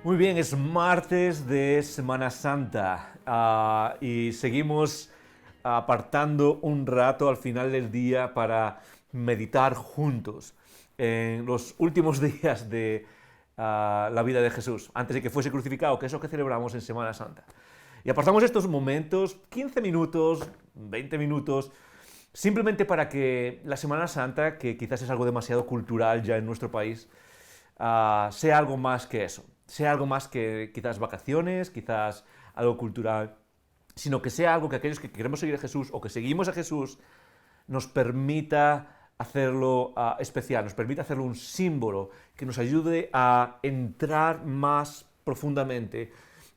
Muy bien, es martes de Semana Santa y seguimos apartando un rato al final del día para meditar juntos en los últimos días de la vida de Jesús, antes de que fuese crucificado, que es lo que celebramos en Semana Santa. Y apartamos estos momentos, 15 minutos, 20 minutos, simplemente para que la Semana Santa, que quizás es algo demasiado cultural ya en nuestro país, sea algo más que eso, sea algo más que quizás vacaciones, quizás algo cultural, sino que sea algo que aquellos que queremos seguir a Jesús o que seguimos a Jesús nos permita hacerlo especial, nos permita hacerlo un símbolo que nos ayude a entrar más profundamente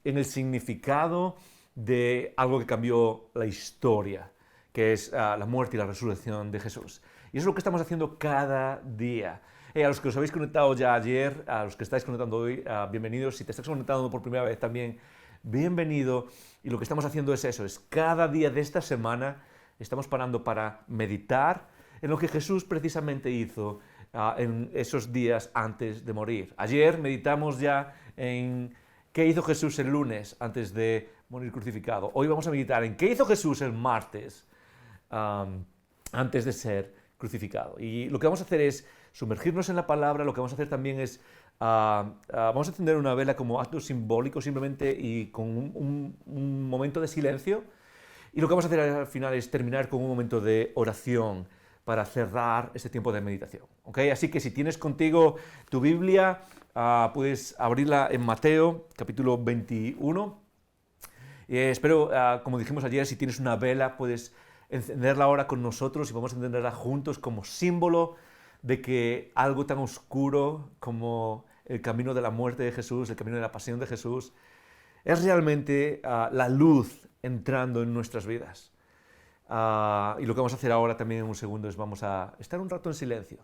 en el significado de algo que cambió la historia, que es la muerte y la resurrección de Jesús. Y eso es lo que estamos haciendo cada día. A los que os habéis conectado ya ayer, a los que estáis conectando hoy, bienvenidos. Si te estás conectando por primera vez también, bienvenido. Y lo que estamos haciendo es eso, es cada día de esta semana estamos parando para meditar en lo que Jesús precisamente hizo en esos días antes de morir. Ayer meditamos ya en qué hizo Jesús el lunes antes de morir crucificado. Hoy vamos a meditar en qué hizo Jesús el martes antes de ser crucificado. Y lo que vamos a hacer es sumergirnos en la palabra. Lo que vamos a hacer también es vamos a encender una vela como acto simbólico simplemente y con un momento de silencio. Y lo que vamos a hacer al final es terminar con un momento de oración para cerrar este tiempo de meditación. ¿Okay? Así que si tienes contigo tu Biblia, puedes abrirla en Mateo, capítulo 21. Espero, como dijimos ayer, si tienes una vela, puedes encenderla ahora con nosotros y vamos a encenderla juntos como símbolo de que algo tan oscuro como el camino de la muerte de Jesús, el camino de la pasión de Jesús, es realmente la luz entrando en nuestras vidas. Y lo que vamos a hacer ahora también en un segundo es vamos a estar un rato en silencio,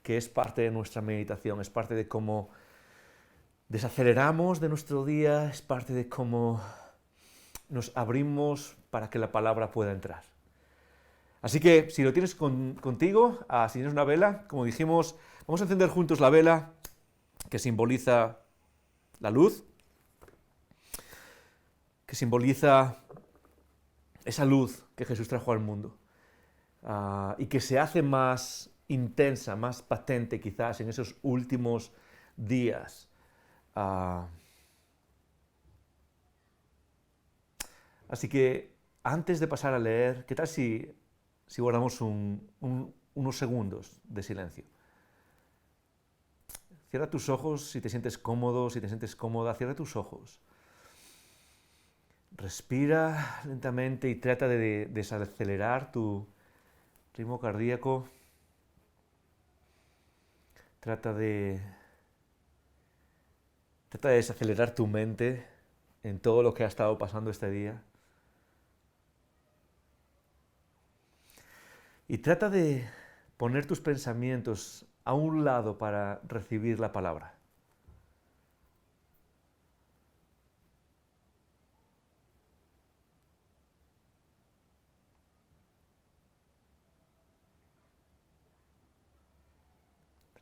que es parte de nuestra meditación, es parte de cómo desaceleramos de nuestro día, es parte de cómo nos abrimos para que la palabra pueda entrar. Así que si lo tienes contigo, si tienes una vela, como dijimos, vamos a encender juntos la vela que simboliza la luz, que simboliza esa luz que Jesús trajo al mundo y que se hace más intensa, más patente quizás en esos últimos días. Así que antes de pasar a leer, ¿qué tal si guardamos unos segundos de silencio? Cierra tus ojos si te sientes cómodo, si te sientes cómoda, cierra tus ojos. Respira lentamente y trata de desacelerar tu ritmo cardíaco. Trata de desacelerar tu mente en todo lo que ha estado pasando este día. Y trata de poner tus pensamientos a un lado para recibir la palabra.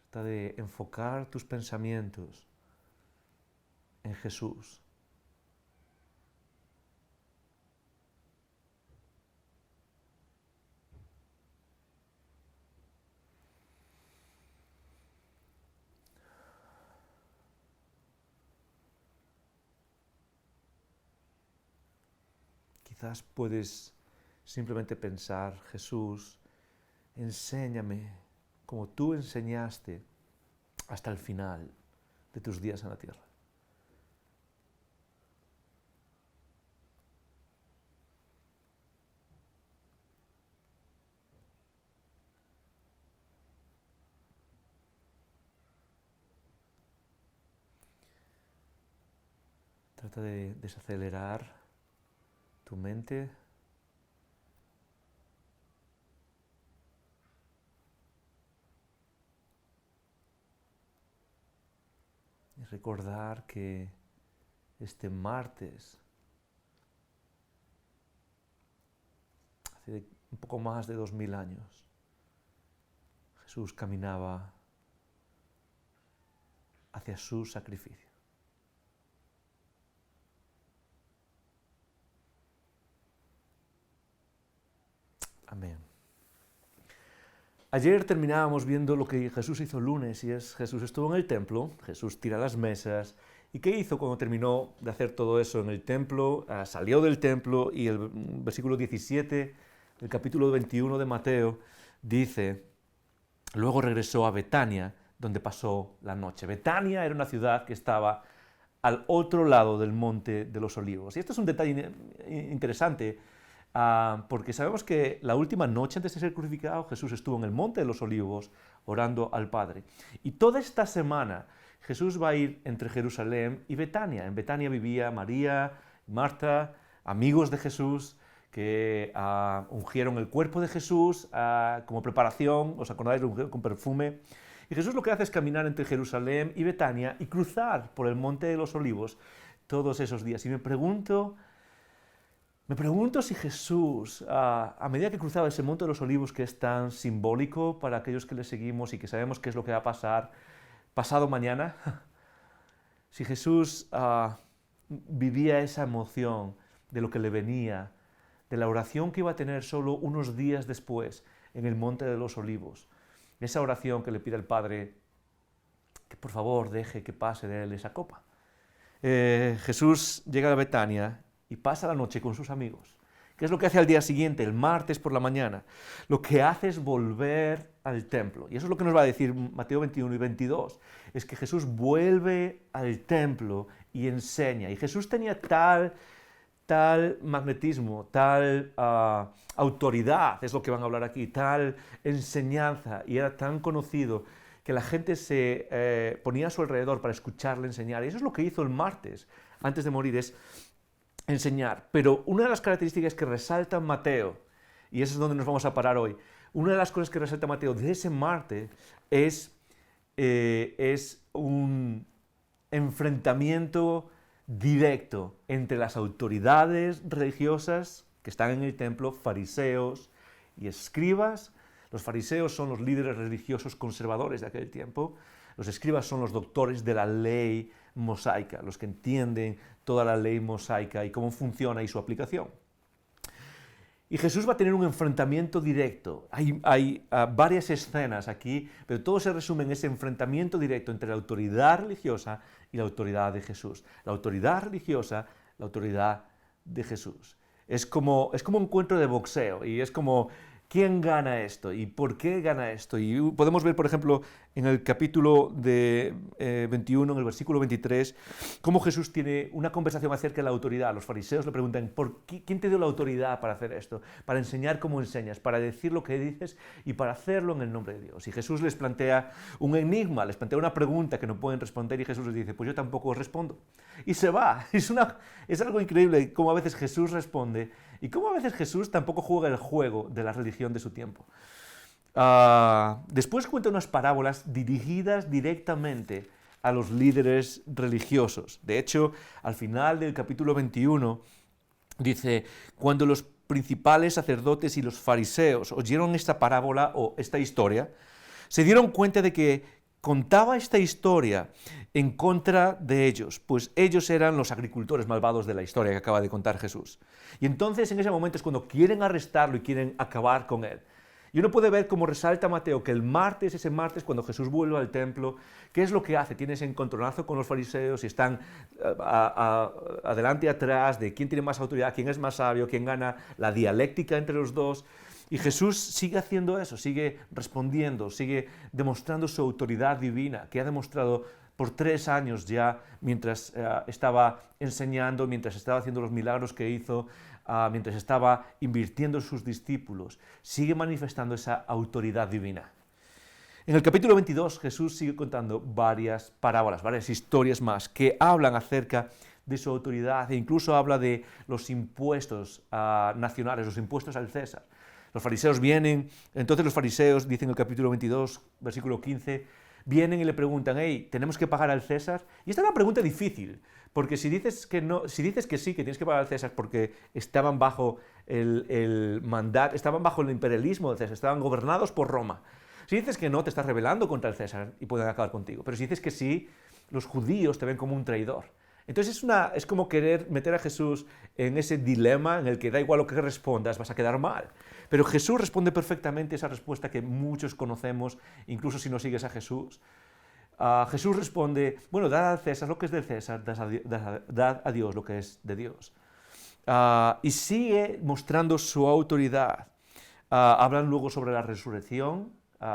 Trata de enfocar tus pensamientos en Jesús. Quizás puedes simplemente pensar, Jesús, enséñame como tú enseñaste hasta el final de tus días en la tierra. Trata de desacelerar tu mente y recordar que este martes, hace un poco más de 2000 años, Jesús caminaba hacia su sacrificio. Amén. Ayer terminábamos viendo lo que Jesús hizo el lunes, y es Jesús estuvo en el templo, Jesús tira las mesas. ¿Y qué hizo cuando terminó de hacer todo eso en el templo? Salió del templo y el versículo 17 del capítulo 21 de Mateo dice: luego regresó a Betania, donde pasó la noche. Betania era una ciudad que estaba al otro lado del Monte de los Olivos. Y esto es un detalle interesante, porque sabemos que la última noche antes de ser crucificado, Jesús estuvo en el Monte de los Olivos orando al Padre. Y toda esta semana Jesús va a ir entre Jerusalén y Betania. En Betania vivía María, Marta, amigos de Jesús, que ungieron el cuerpo de Jesús como preparación, ¿os acordáis? Lo ungieron con perfume. Y Jesús lo que hace es caminar entre Jerusalén y Betania y cruzar por el Monte de los Olivos todos esos días. Y me pregunto si Jesús, a medida que cruzaba ese Monte de los Olivos, que es tan simbólico para aquellos que le seguimos y que sabemos qué es lo que va a pasar pasado mañana, si Jesús vivía esa emoción de lo que le venía, de la oración que iba a tener solo unos días después en el Monte de los Olivos, esa oración que le pide al Padre que por favor deje que pase de él esa copa. Jesús llega a Betania y pasa la noche con sus amigos. ¿Qué es lo que hace al día siguiente, el martes por la mañana? Lo que hace es volver al templo. Y eso es lo que nos va a decir Mateo 21 y 22. Es que Jesús vuelve al templo y enseña. Y Jesús tenía tal magnetismo, tal autoridad, es lo que van a hablar aquí, tal enseñanza, y era tan conocido que la gente se ponía a su alrededor para escucharle enseñar. Y eso es lo que hizo el martes, antes de morir, es enseñar. Pero una de las características que resalta Mateo, y eso es donde nos vamos a parar hoy, una de las cosas que resalta Mateo de ese martes es un enfrentamiento directo entre las autoridades religiosas que están en el templo, fariseos y escribas. Los fariseos son los líderes religiosos conservadores de aquel tiempo. Los escribas son los doctores de la ley mosaica, los que entienden toda la ley mosaica y cómo funciona y su aplicación. Y Jesús va a tener un enfrentamiento directo. Hay varias escenas aquí, pero todo se resume en ese enfrentamiento directo entre la autoridad religiosa y la autoridad de Jesús. La autoridad religiosa, la autoridad de Jesús. Es como un encuentro de boxeo, y es como, ¿quién gana esto? ¿Y por qué gana esto? Y podemos ver, por ejemplo, en el capítulo 21, en el versículo 23, cómo Jesús tiene una conversación acerca de la autoridad. Los fariseos le preguntan, ¿quién te dio la autoridad para hacer esto? Para enseñar cómo enseñas, para decir lo que dices y para hacerlo en el nombre de Dios. Y Jesús les plantea un enigma, les plantea una pregunta que no pueden responder, y Jesús les dice, pues yo tampoco os respondo. Y se va. Es algo increíble cómo a veces Jesús responde y cómo a veces Jesús tampoco juega el juego de la religión de su tiempo. Después cuenta unas parábolas dirigidas directamente a los líderes religiosos. De hecho, al final del capítulo 21 dice, cuando los principales sacerdotes y los fariseos oyeron esta parábola o esta historia, se dieron cuenta de que contaba esta historia en contra de ellos, pues ellos eran los agricultores malvados de la historia que acaba de contar Jesús. Y entonces en ese momento es cuando quieren arrestarlo y quieren acabar con él. Y uno puede ver cómo resalta Mateo que ese martes, cuando Jesús vuelve al templo, ¿qué es lo que hace? Tiene ese encontronazo con los fariseos y están adelante y atrás de quién tiene más autoridad, quién es más sabio, quién gana, la dialéctica entre los dos. Y Jesús sigue haciendo eso, sigue respondiendo, sigue demostrando su autoridad divina, que ha demostrado por 3 años ya, mientras estaba enseñando, mientras estaba haciendo los milagros que hizo, mientras estaba invirtiendo en sus discípulos. Sigue manifestando esa autoridad divina. En el capítulo 22 Jesús sigue contando varias parábolas, varias historias más que hablan acerca de su autoridad, e incluso habla de los impuestos nacionales, los impuestos al César. Los fariseos vienen, entonces los fariseos, dicen en el capítulo 22, versículo 15, vienen y le preguntan, hey, ¿tenemos que pagar al César? Y esta es una pregunta difícil, porque si dices que no, si dices que sí, que tienes que pagar al César porque estaban bajo el mandato, estaban bajo el imperialismo de César, estaban gobernados por Roma. Si dices que no, te estás rebelando contra el César y pueden acabar contigo. Pero si dices que sí, los judíos te ven como un traidor. Entonces es como querer meter a Jesús en ese dilema en el que da igual lo que respondas, vas a quedar mal. Pero Jesús responde perfectamente esa respuesta que muchos conocemos, incluso si no sigues a Jesús. Jesús responde, bueno, dad a César lo que es de César, dad a Dios lo que es de Dios. Y sigue mostrando su autoridad. Hablan luego sobre la resurrección,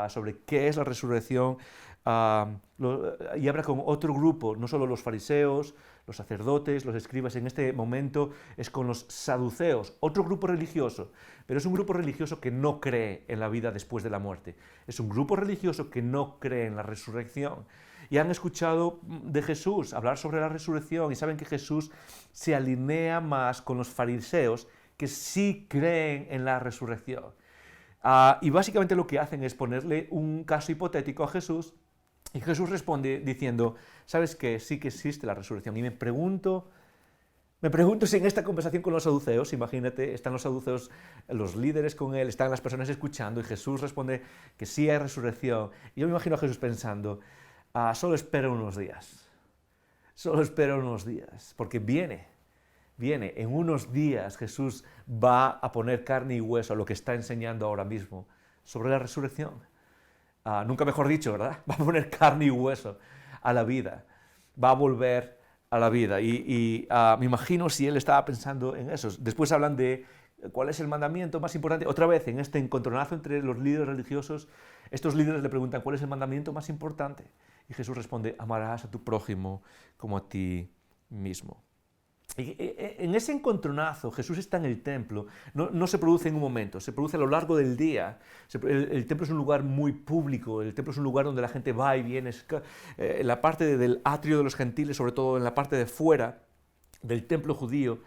sobre qué es la resurrección, y habla con otro grupo, no solo los fariseos, los sacerdotes, los escribas. En este momento es con los saduceos, otro grupo religioso, pero es un grupo religioso que no cree en la vida después de la muerte. Es un grupo religioso que no cree en la resurrección. Y han escuchado de Jesús hablar sobre la resurrección y saben que Jesús se alinea más con los fariseos que sí creen en la resurrección. Y básicamente lo que hacen es ponerle un caso hipotético a Jesús y Jesús responde diciendo, ¿sabes qué? Sí que existe la resurrección. Y me pregunto si en esta conversación con los saduceos, imagínate, están los saduceos, los líderes con él, están las personas escuchando y Jesús responde que sí hay resurrección. Y yo me imagino a Jesús pensando, solo espera unos días, porque viene, en unos días Jesús va a poner carne y hueso a lo que está enseñando ahora mismo sobre la resurrección. Nunca mejor dicho, ¿verdad? Va a poner carne y hueso a la vida, va a volver a la vida. Y me imagino si él estaba pensando en eso. Después hablan de cuál es el mandamiento más importante. Otra vez, en este encontronazo entre los líderes religiosos, estos líderes le preguntan cuál es el mandamiento más importante. Y Jesús responde, amarás a tu prójimo como a ti mismo. Y en ese encontronazo, Jesús está en el templo, no se produce en un momento, se produce a lo largo del día. El templo es un lugar muy público, el templo es un lugar donde la gente va y viene. En la parte del atrio de los gentiles, sobre todo en la parte de fuera del templo judío,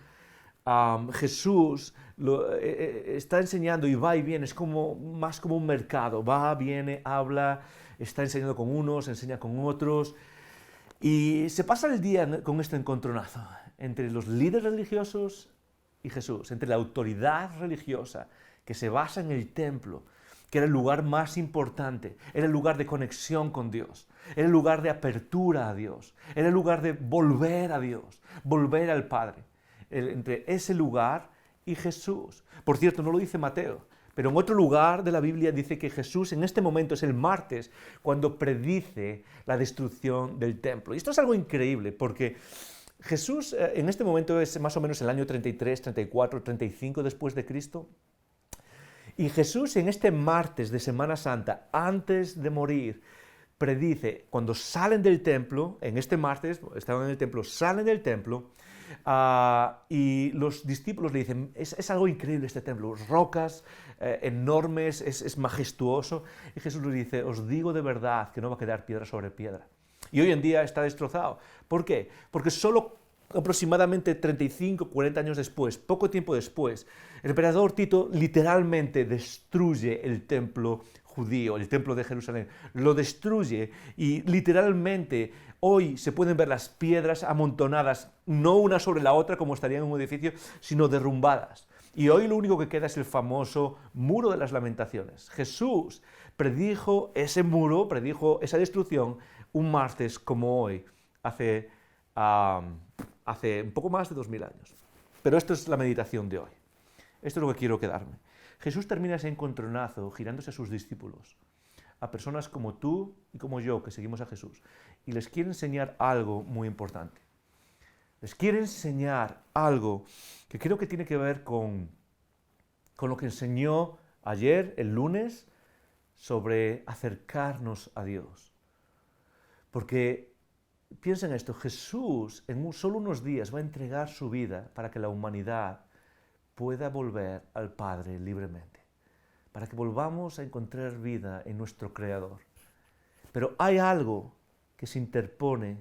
Jesús está enseñando y va y viene, es más como un mercado, va, viene, habla, está enseñando con unos, enseña con otros. Y se pasa el día con este encontronazo entre los líderes religiosos y Jesús, entre la autoridad religiosa que se basa en el templo, que era el lugar más importante, era el lugar de conexión con Dios, era el lugar de apertura a Dios, era el lugar de volver a Dios, volver al Padre, entre ese lugar y Jesús. Por cierto, no lo dice Mateo, pero en otro lugar de la Biblia dice que Jesús en este momento es el martes cuando predice la destrucción del templo. Y esto es algo increíble porque Jesús en este momento es más o menos el año 33, 34, 35 después de Cristo. Y Jesús en este martes de Semana Santa, antes de morir, predice, cuando salen del templo, en este martes, estaban en el templo, salen del templo, y los discípulos le dicen, es algo increíble este templo, rocas enormes, es majestuoso. Y Jesús les dice, os digo de verdad que no va a quedar piedra sobre piedra. Y hoy en día está destrozado. ¿Por qué? Porque solo aproximadamente 35, 40 años después, poco tiempo después, el emperador Tito literalmente destruye el templo judío, el templo de Jerusalén. Lo destruye y literalmente hoy se pueden ver las piedras amontonadas, no una sobre la otra como estarían en un edificio, sino derrumbadas. Y hoy lo único que queda es el famoso muro de las lamentaciones. Jesús predijo ese muro, predijo esa destrucción un martes como hoy, hace un poco más de 2000 años. Pero esto es la meditación de hoy. Esto es lo que quiero quedarme. Jesús termina ese encontronazo girándose a sus discípulos, a personas como tú y como yo que seguimos a Jesús, y les quiere enseñar algo muy importante. Les quiere enseñar algo que creo que tiene que ver con lo que enseñó ayer, el lunes, sobre acercarnos a Dios. Porque piensa en esto, Jesús en solo unos días va a entregar su vida para que la humanidad pueda volver al Padre libremente, para que volvamos a encontrar vida en nuestro Creador. Pero hay algo que se interpone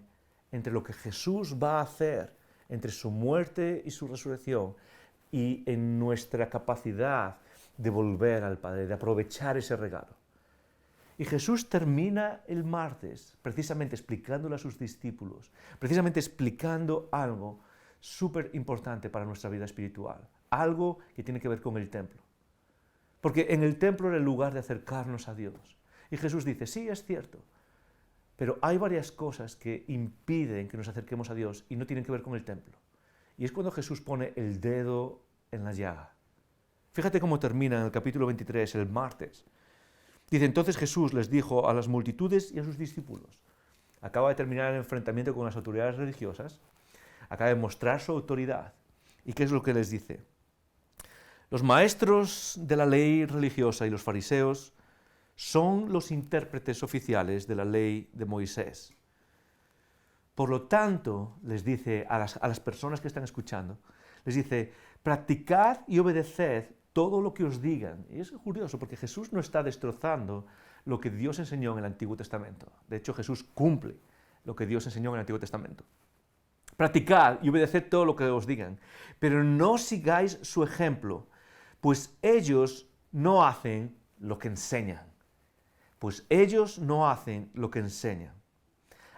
entre lo que Jesús va a hacer, entre su muerte y su resurrección, y en nuestra capacidad de volver al Padre, de aprovechar ese regalo. Y Jesús termina el martes precisamente explicándole a sus discípulos, precisamente explicando algo súper importante para nuestra vida espiritual, algo que tiene que ver con el templo. Porque en el templo era el lugar de acercarnos a Dios. Y Jesús dice, sí, es cierto, Pero hay varias cosas que impiden que nos acerquemos a Dios y no tienen que ver con el templo. Y es cuando Jesús pone el dedo en la llaga. Fíjate cómo termina en el capítulo 23, el martes. Dice, entonces Jesús les dijo a las multitudes y a sus discípulos. Acaba de terminar el enfrentamiento con las autoridades religiosas, acaba de mostrar su autoridad. ¿Y qué es lo que les dice? Los maestros de la ley religiosa y los fariseos son los intérpretes oficiales de la ley de Moisés. Por lo tanto, les dice a las personas que están escuchando, les dice, practicad y obedeced todo lo que os digan. Y es curioso porque Jesús no está destrozando lo que Dios enseñó en el Antiguo Testamento. De hecho, Jesús cumple lo que Dios enseñó en el Antiguo Testamento. Practicad y obedeced todo lo que os digan, pero no sigáis su ejemplo, pues ellos no hacen lo que enseñan. Pues ellos no hacen lo que enseñan.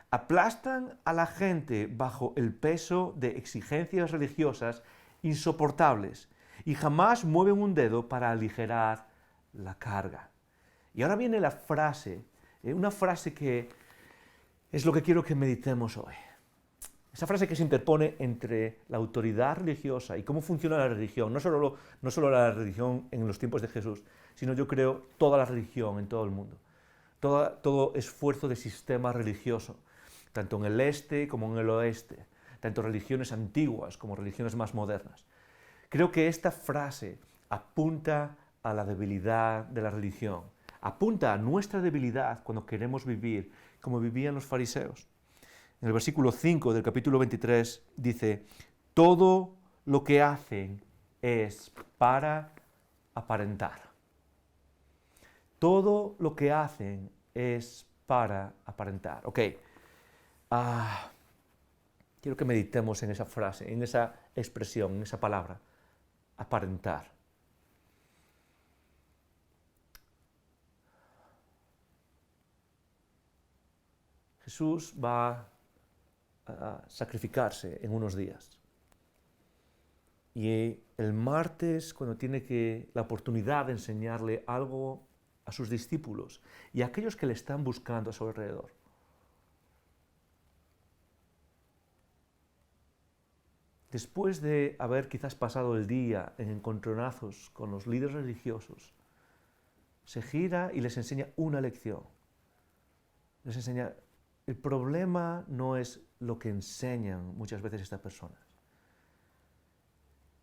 Aplastan a la gente bajo el peso de exigencias religiosas insoportables y jamás mueven un dedo para aligerar la carga. Y ahora viene la frase, una frase que es lo que quiero que meditemos hoy. Esa frase que se interpone entre la autoridad religiosa y cómo funciona la religión, no solo la religión en los tiempos de Jesús, sino yo creo toda la religión en todo el mundo. Todo esfuerzo de sistema religioso, tanto en el este como en el oeste, tanto religiones antiguas como religiones más modernas. Creo que esta frase apunta a la debilidad de la religión, apunta a nuestra debilidad cuando queremos vivir como vivían los fariseos. En el versículo 5 del capítulo 23 dice, todo lo que hacen es para aparentar. Todo lo que hacen es para aparentar. Ok, quiero que meditemos en esa frase, en esa expresión, en esa palabra, aparentar. Jesús va a sacrificarse en unos días. Y el martes, cuando tiene la oportunidad de enseñarle algo a sus discípulos y a aquellos que le están buscando a su alrededor, después de haber quizás pasado el día en encontronazos con los líderes religiosos, se gira y les enseña una lección. Les enseña, el problema no es lo que enseñan muchas veces estas personas.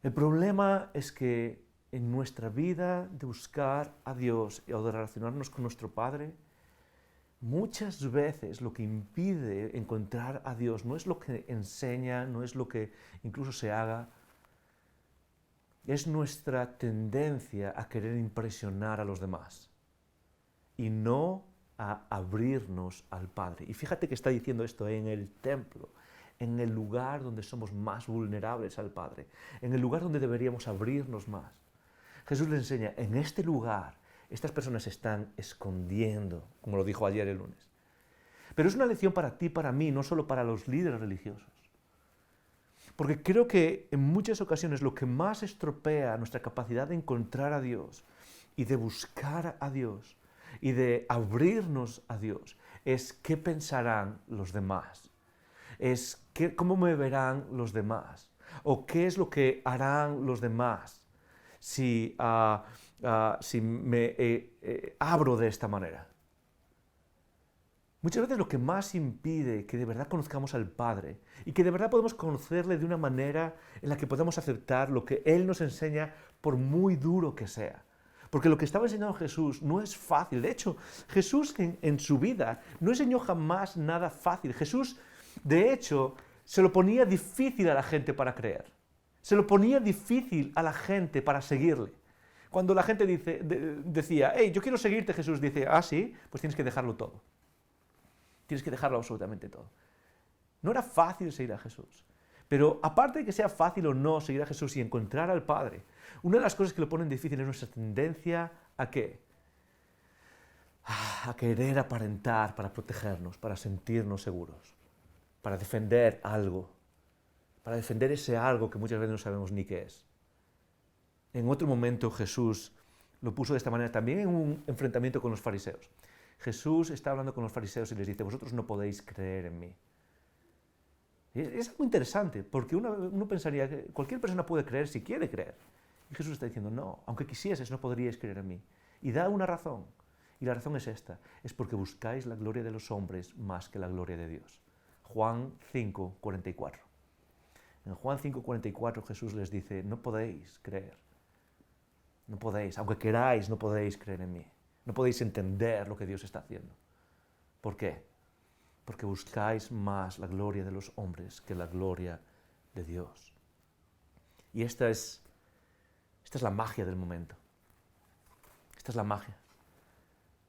El problema es que en nuestra vida de buscar a Dios o de relacionarnos con nuestro Padre, muchas veces lo que impide encontrar a Dios no es lo que enseña, no es lo que incluso se haga, es nuestra tendencia a querer impresionar a los demás y no a abrirnos al Padre. Y fíjate que está diciendo esto en el templo, en el lugar donde somos más vulnerables al Padre, en el lugar donde deberíamos abrirnos más. Jesús le enseña, en este lugar, estas personas se están escondiendo, como lo dijo ayer el lunes. Pero es una lección para ti, para mí, no solo para los líderes religiosos. Porque creo que en muchas ocasiones lo que más estropea nuestra capacidad de encontrar a Dios y de buscar a Dios y de abrirnos a Dios es qué pensarán los demás, es cómo me verán los demás o qué es lo que harán los demás si me abro de esta manera. Muchas veces lo que más impide que de verdad conozcamos al Padre y que de verdad podemos conocerle de una manera en la que podamos aceptar lo que Él nos enseña por muy duro que sea. Porque lo que estaba enseñando Jesús no es fácil. De hecho, Jesús en su vida no enseñó jamás nada fácil. Jesús, de hecho, se lo ponía difícil a la gente para creer. Se lo ponía difícil a la gente para seguirle. Cuando la gente decía, hey, yo quiero seguirte, Jesús dice, ah, sí, pues tienes que dejarlo todo. Tienes que dejarlo absolutamente todo. No era fácil seguir a Jesús. Pero aparte de que sea fácil o no seguir a Jesús y encontrar al Padre, una de las cosas que lo ponen difícil es nuestra tendencia ¿a qué? A querer aparentar para protegernos, para sentirnos seguros, para defender algo, para defender ese algo que muchas veces no sabemos ni qué es. En otro momento Jesús lo puso de esta manera también en un enfrentamiento con los fariseos. Jesús está hablando con los fariseos y les dice, vosotros no podéis creer en mí. Es algo interesante, porque uno pensaría que cualquier persona puede creer si quiere creer. Y Jesús está diciendo, no, aunque quisieses, no podríais creer en mí. Y da una razón. Y la razón es esta, es porque buscáis la gloria de los hombres más que la gloria de Dios. Juan 5:44. En Juan 5:44 Jesús les dice, no podéis creer. No podéis, aunque queráis, no podéis creer en mí. No podéis entender lo que Dios está haciendo. ¿Por qué? Porque buscáis más la gloria de los hombres que la gloria de Dios. Y esta es la magia del momento. Esta es la magia.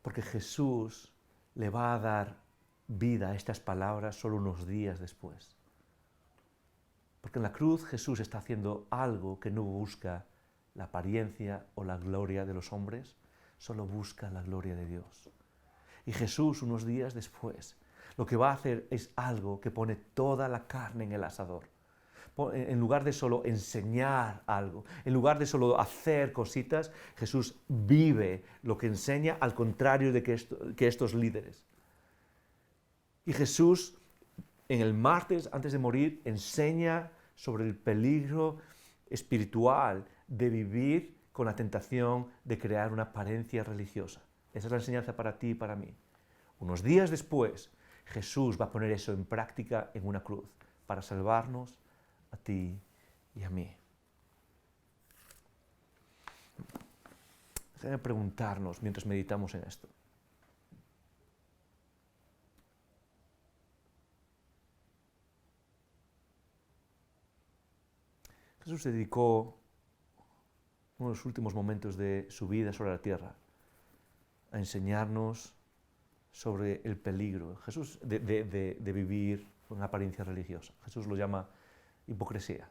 Porque Jesús le va a dar vida a estas palabras solo unos días después. Porque en la cruz Jesús está haciendo algo que no busca la apariencia o la gloria de los hombres, solo busca la gloria de Dios. Y Jesús, unos días después, lo que va a hacer es algo que pone toda la carne en el asador. En lugar de solo enseñar algo, en lugar de solo hacer cositas, Jesús vive lo que enseña, al contrario de que estos líderes. Y Jesús, en el martes, antes de morir, enseña sobre el peligro espiritual de vivir con la tentación de crear una apariencia religiosa. Esa es la enseñanza para ti y para mí. Unos días después, Jesús va a poner eso en práctica en una cruz para salvarnos a ti y a mí. Déjame preguntarnos mientras meditamos en esto. Jesús se dedicó uno de los últimos momentos de su vida sobre la tierra a enseñarnos sobre el peligro de vivir con una apariencia religiosa. Jesús lo llama hipocresía.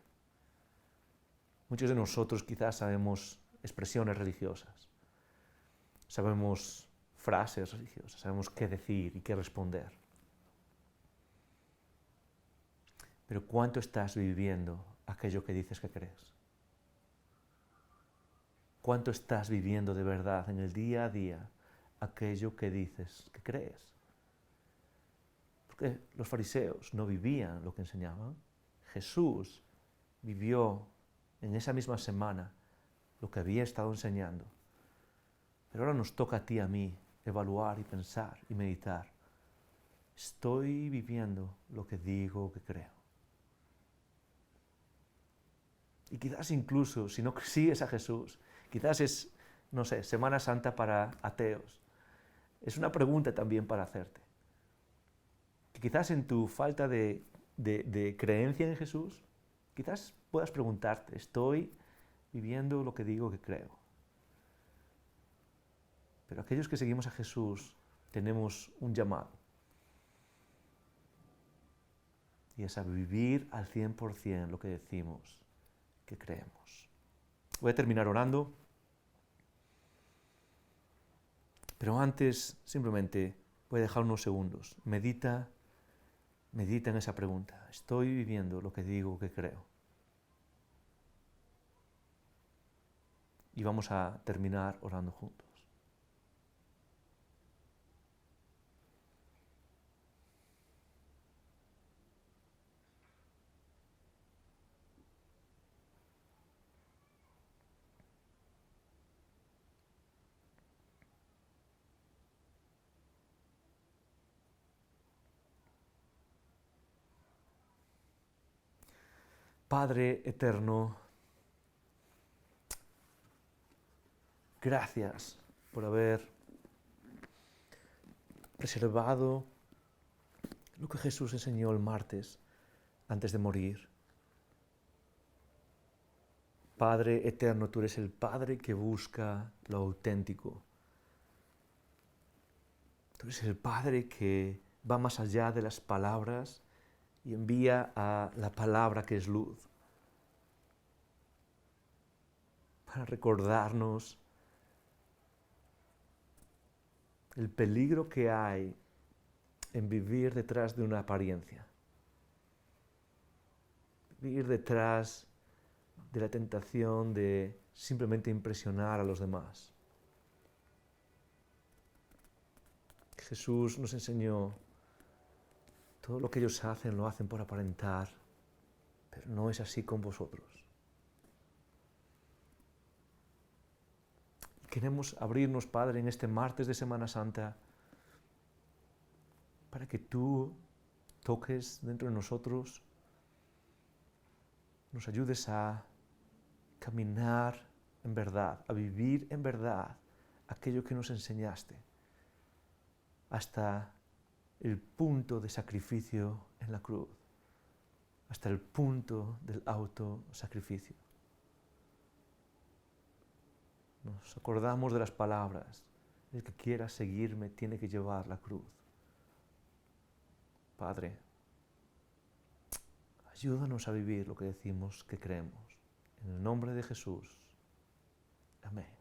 Muchos de nosotros quizás sabemos expresiones religiosas, sabemos frases religiosas, sabemos qué decir y qué responder. Pero ¿cuánto estás viviendo aquello que dices que crees? ¿Cuánto estás viviendo de verdad en el día a día aquello que dices que crees? Porque los fariseos no vivían lo que enseñaban. Jesús vivió en esa misma semana lo que había estado enseñando. Pero ahora nos toca a ti y a mí evaluar y pensar y meditar. ¿Estoy viviendo lo que digo que creo? Y quizás incluso, si no sigues a Jesús, quizás es, no sé, Semana Santa para ateos. Es una pregunta también para hacerte. Que quizás en tu falta de creencia en Jesús, quizás puedas preguntarte, ¿estoy viviendo lo que digo que creo? Pero aquellos que seguimos a Jesús tenemos un llamado. Y es a vivir al 100% lo que decimos que creemos. Voy a terminar orando. Pero antes, simplemente, voy a dejar unos segundos. Medita en esa pregunta. ¿Estoy viviendo lo que digo que creo? Y vamos a terminar orando juntos. Padre eterno, gracias por haber preservado lo que Jesús enseñó el martes antes de morir. Padre eterno, tú eres el Padre que busca lo auténtico. Tú eres el Padre que va más allá de las palabras y envía a la palabra que es luz para recordarnos el peligro que hay en vivir detrás de una apariencia, vivir detrás de la tentación de simplemente impresionar a los demás. Jesús nos enseñó, todo lo que ellos hacen lo hacen por aparentar, pero no es así con vosotros. Queremos abrirnos, Padre, en este martes de Semana Santa, para que tú toques dentro de nosotros, nos ayudes a caminar en verdad, a vivir en verdad aquello que nos enseñaste, hasta el punto de sacrificio en la cruz, hasta el punto del autosacrificio. Nos acordamos de las palabras, el que quiera seguirme tiene que llevar la cruz. Padre, ayúdanos a vivir lo que decimos que creemos. En el nombre de Jesús. Amén.